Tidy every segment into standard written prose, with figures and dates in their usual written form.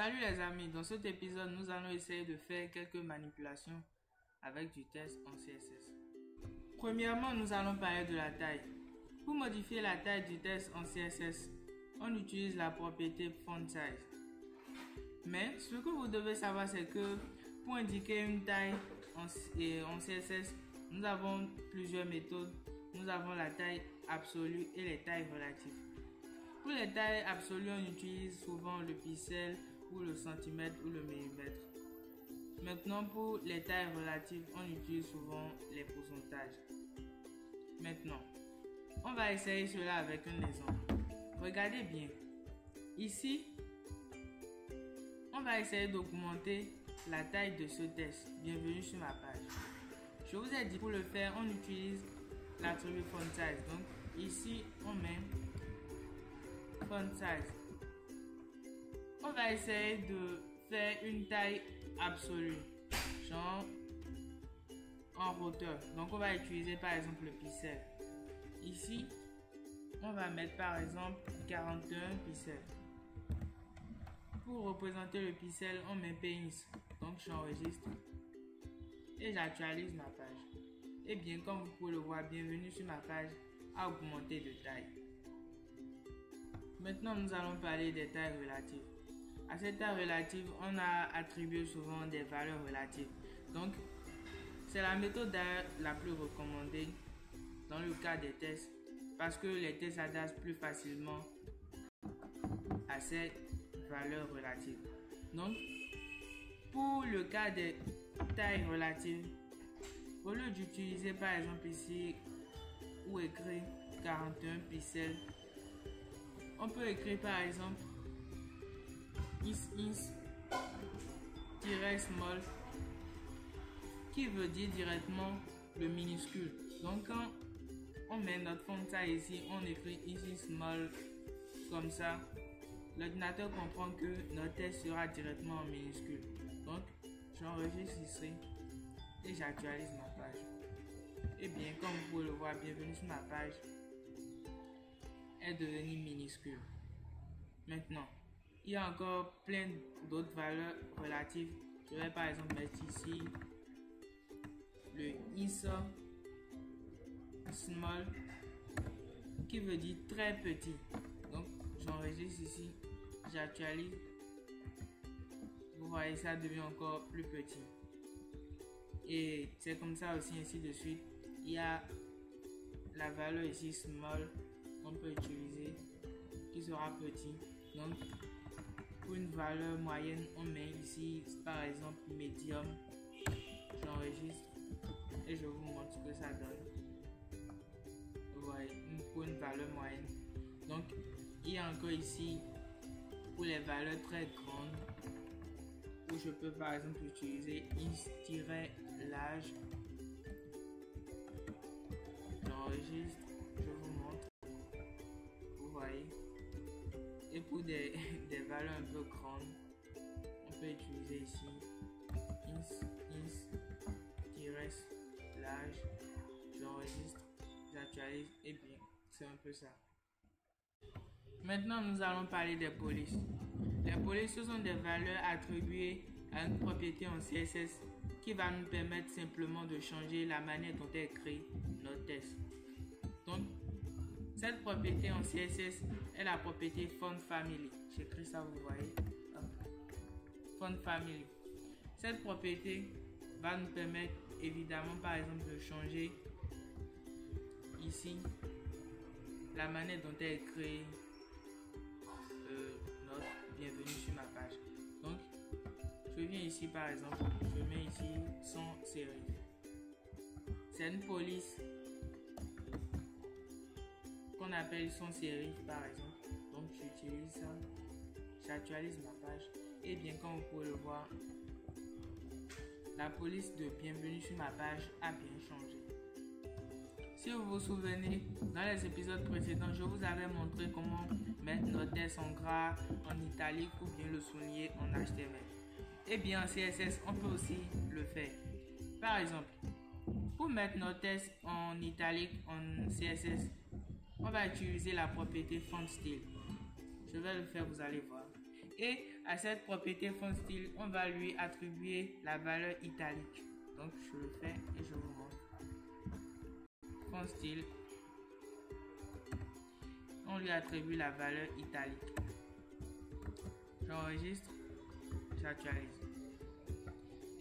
Salut les amis, dans cet épisode, nous allons essayer de faire quelques manipulations avec du texte en CSS. Premièrement, nous allons parler de la taille. Pour modifier la taille du texte en CSS, on utilise la propriété font size. Mais ce que vous devez savoir, c'est que pour indiquer une taille en CSS, nous avons plusieurs méthodes. Nous avons la taille absolue et les tailles relatives. Pour les tailles absolues, on utilise souvent le pixel ou le centimètre ou le millimètre. Maintenant, pour les tailles relatives, on utilise souvent les pourcentages. Maintenant, on va essayer cela avec un exemple. Regardez bien. Ici, on va essayer d'augmenter la taille de ce texte. Bienvenue sur ma page. Je vous ai dit pour le faire, on utilise l'attribut font size. Donc ici, on met font size. On va essayer de faire une taille absolue, genre en hauteur. Donc on va utiliser par exemple le pixel. Ici, on va mettre par exemple 41 pixels. Pour représenter le pixel, on met Paint. Donc j'enregistre et j'actualise ma page. Et bien, comme vous pouvez le voir, bienvenue sur ma page à augmenter de taille. Maintenant, nous allons parler des tailles relatives. À cette taille relative, on a attribué souvent des valeurs relatives. Donc, c'est la méthode la plus recommandée dans le cas des tests parce que les tests s'adaptent plus facilement à ces valeurs relatives. Donc, pour le cas des tailles relatives, au lieu d'utiliser par exemple ici où écrit 41 pixels, on peut écrire par exemple is-small qui veut dire directement le minuscule. Donc quand on met notre font size ici, on écrit is-small comme ça, l'ordinateur comprend que notre texte sera directement en minuscule. Donc j'enregistre ici et j'actualise ma page. Et bien, comme vous pouvez le voir, bienvenue sur ma page est devenue minuscule. Maintenant, il y a encore plein d'autres valeurs relatives. Je vais par exemple mettre ici le small qui veut dire très petit. Donc j'enregistre ici, j'actualise. Vous voyez, ça devient encore plus petit. Et c'est comme ça aussi, ainsi de suite. Il y a la valeur ici small qu'on peut utiliser qui sera petit. Donc pour une valeur moyenne, on met ici par exemple medium. J'enregistre et je vous montre ce que ça donne. Vous voyez, pour une valeur moyenne. Donc il y a encore ici pour les valeurs très grandes où je peux par exemple utiliser is-large. J'enregistre, je vous montre. Vous voyez. Et pour des valeurs un peu grandes, on peut utiliser ici is-large. J'enregistre, j'actualise et bien, c'est un peu ça. Maintenant, nous allons parler des polices. Les polices, ce sont des valeurs attribuées à une propriété en CSS qui va nous permettre simplement de changer la manière dont est écrit notre texte. Donc, cette propriété en CSS est la propriété font family. J'écris ça, vous voyez. Font family. Cette propriété va nous permettre évidemment par exemple de changer ici la manière dont est écrit notre bienvenue sur ma page. Donc je viens ici par exemple, je mets ici sans sérif. C'est une police qu'on appelle sans sérif par exemple. Donc j'utilise ça, j'actualise ma page et bien comme vous pouvez le voir, la police de bienvenue sur ma page a bien changé. Si vous vous souvenez, dans les épisodes précédents, je vous avais montré comment mettre notre texte en gras, en italique ou bien le souligner en HTML. Et bien en CSS, on peut aussi le faire. Par exemple, pour mettre notre texte en italique en CSS, on va utiliser la propriété font style. Je vais le faire, vous allez voir. Et à cette propriété fond style, on va lui attribuer la valeur italique. Donc je le fais et je vous montre. Fond style, on lui attribue la valeur italique. J'enregistre, j'actualise.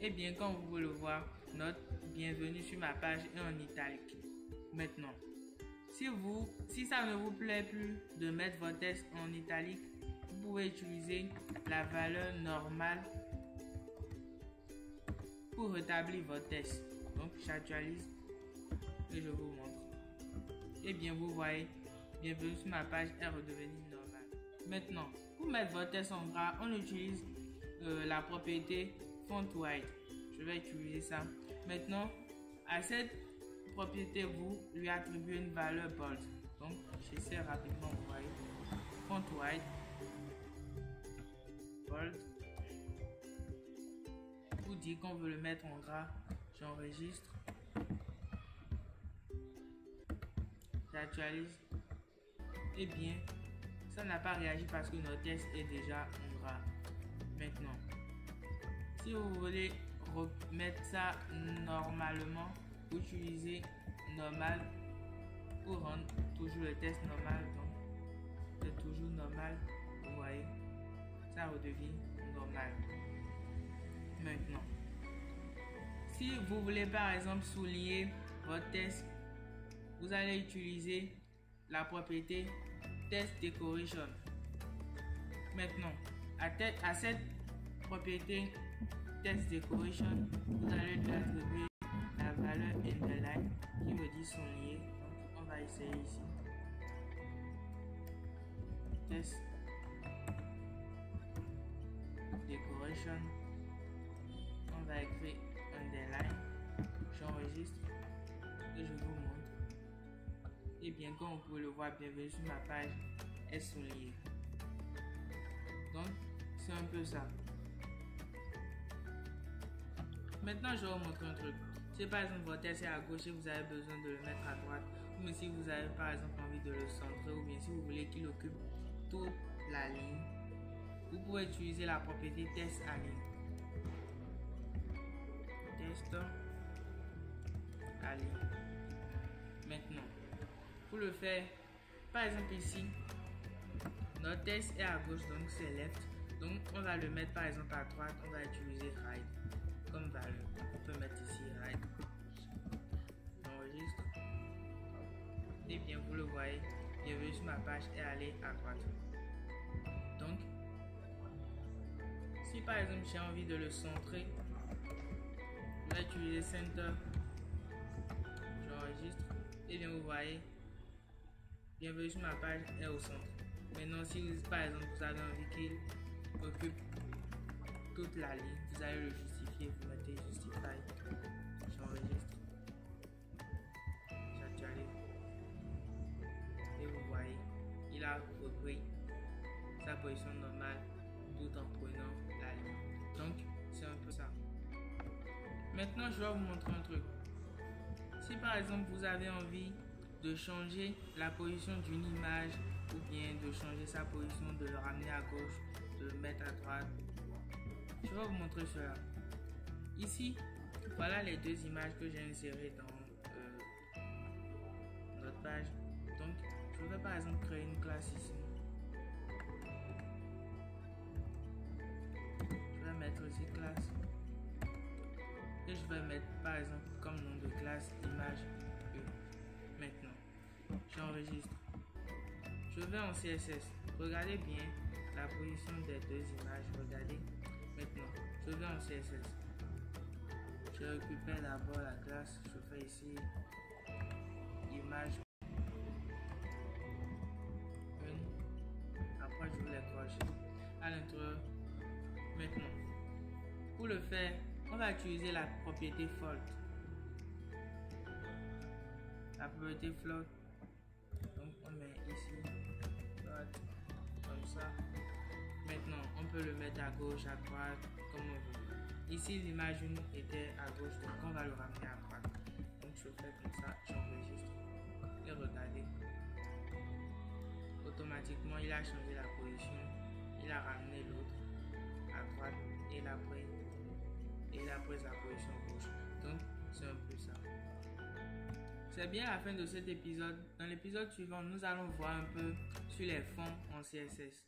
Et bien, comme vous pouvez le voir, note bienvenue sur ma page est en italique. Maintenant, si ça ne vous plaît plus de mettre votre texte en italique, vous pouvez utiliser la valeur normale pour rétablir votre texte. Donc, j'actualise et je vous montre. Et bien, vous voyez, bienvenue sur ma page est redevenue normale. Maintenant, pour mettre votre texte en gras, on utilise la propriété font white. Je vais utiliser ça. Maintenant, à cette propriété, vous lui attribuez une valeur bold. Donc, j'essaie rapidement, vous voyez. Font white, bold. Vous dites qu'on veut le mettre en gras. J'enregistre. J'actualise. Eh bien, ça n'a pas réagi parce que notre texte est déjà en gras. Maintenant, si vous voulez remettre ça normalement, vous utilisez normal pour rendre toujours le texte normal. Donc, c'est toujours normal. Vous voyez, ça redevient normal. Maintenant, si vous voulez par exemple souligner votre texte, vous allez utiliser la propriété text decoration. Maintenant, à cette propriété text decoration, vous allez lui attribuer la valeur underline qui veut dire souligner. Donc, on va essayer ici. Text decoration. On va écrire underline. J'enregistre et je vous montre. Et bien, comme vous pouvez le voir, bienvenue sur ma page est souligné. Donc, c'est un peu ça. Maintenant, je vais vous montrer un truc. Si par exemple votre texte est à gauche et vous avez besoin de le mettre à droite, ou bien si vous avez par exemple envie de le centrer, ou bien si vous voulez qu'il occupe toute la ligne, vous pouvez utiliser la propriété text align. Text align. Maintenant, pour le faire, par exemple ici, notre texte est à gauche, donc c'est left. Donc on va le mettre par exemple à droite, on va utiliser right comme valeur. On peut mettre ici right. J'enregistre. Et bien vous le voyez, bienvenue sur ma page est allé à droite. Donc, si par exemple j'ai envie de le centrer, je vais utiliser center. J'enregistre. Et bien vous voyez, bienvenue sur ma page est au centre. Maintenant, si vous, par exemple vous avez envie qu'il occupe toute la ligne, vous allez le justifier, vous mettez justify. J'enregistre. J'actualise. Et vous voyez, il a repris sa position normale tout en prenant la ligne. Donc, c'est un peu ça. Maintenant, je vais vous montrer un truc. Si par exemple vous avez envie de changer la position d'une image ou bien de changer sa position, de le ramener à gauche, de le mettre à droite, je vais vous montrer cela. Ici, voilà les deux images que j'ai insérées dans notre page. Donc, je vais par exemple créer une classe ici. Je vais mettre ici classe. Et je vais mettre par exemple comme nom de classe image E. Maintenant, j'enregistre. Je vais en CSS. Regardez bien la position des deux images. Regardez. Maintenant, je vais en CSS. Je récupère d'abord la classe. Je fais ici image 1. Après, je vais les cocher à l'intérieur. Maintenant, pour le faire, on va utiliser la propriété float. La propriété float. Donc on met ici float comme ça. Maintenant on peut le mettre à gauche, à droite, comme on veut. Ici l'image 1 était à gauche, donc on va le ramener à droite. Donc je fais comme ça, j'enregistre. Et regardez. Automatiquement il a changé la position. Il a ramené l'autre après sa position gauche. Donc, c'est un peu ça. C'est bien la fin de cet épisode. Dans l'épisode suivant, nous allons voir un peu sur les fonds en CSS.